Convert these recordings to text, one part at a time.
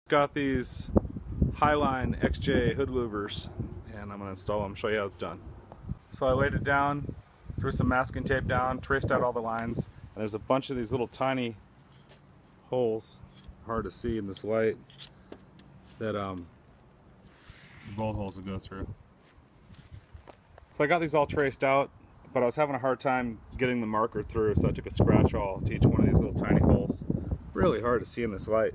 Got these Hyline XJ hood louvers, and I'm going to install them, show you how it's done. So I laid it down, threw some masking tape down, traced out all the lines, and there's a bunch of these little tiny holes, hard to see in this light, that bolt holes will go through. So I got these all traced out, but I was having a hard time getting the marker through, so I took a scratch awl to each one of these little tiny holes. Really hard to see in this light,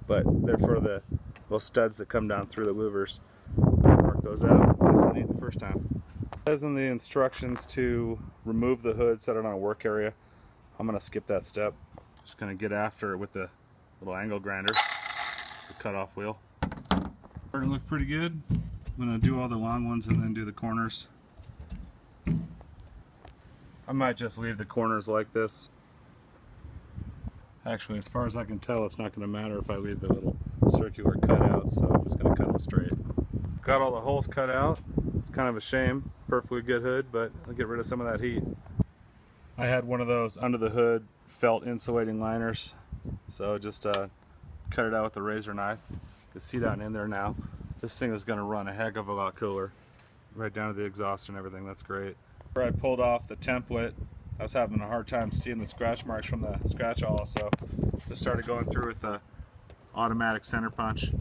but they're for the little studs that come down through the louvers. Mark those out, as I need the first time. It says in the instructions to remove the hood, set it on a work area. I'm going to skip that step. Just going to get after it with the little angle grinder, the cutoff wheel. Starting to look pretty good. I'm going to do all the long ones and then do the corners. I might just leave the corners like this. Actually, as far as I can tell, it's not going to matter if I leave the little circular cutouts, so I'm just going to cut them straight. Got all the holes cut out. It's kind of a shame. Perfectly good hood, but I'll get rid of some of that heat. I had one of those under the hood felt insulating liners, so just cut it out with a razor knife. You can see that in there now. This thing is going to run a heck of a lot cooler. Right down to the exhaust and everything. That's great. Where I pulled off the template, I was having a hard time seeing the scratch marks from the scratch awl, so just started going through with the automatic center punch.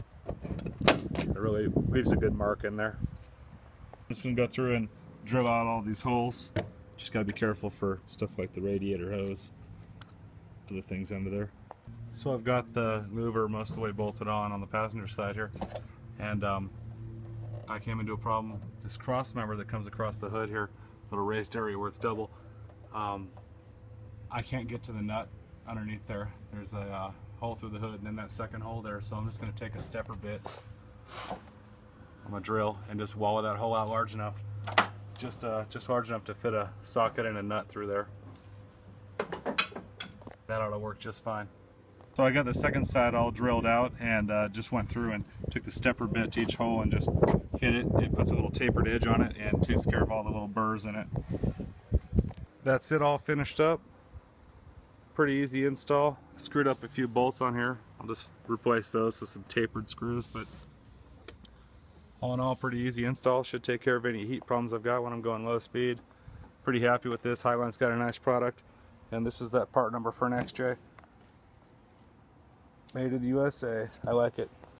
It really leaves a good mark in there. I'm just going to go through and drill out all these holes. Just got to be careful for stuff like the radiator hose, other things under there. So I've got the louver most of the way bolted on the passenger side here, and I came into a problem. This cross member that comes across the hood here, little raised area where it's double, I can't get to the nut underneath there. There's a hole through the hood and then that second hole there, so I'm just going to take a stepper bit on a drill and just wallow that hole out large enough, just large enough to fit a socket and a nut through there. That ought to work just fine. So I got the second side all drilled out and just went through and took the stepper bit to each hole and just hit it. It puts a little tapered edge on it and takes care of all the little burrs in it. That's it, all finished up. Pretty easy install. I screwed up a few bolts on here. I'll just replace those with some tapered screws, but all in all, pretty easy install. Should take care of any heat problems I've got when I'm going low speed. Pretty happy with this. Hyline's got a nice product, and this is that part number for an XJ. Made in the USA. I like it.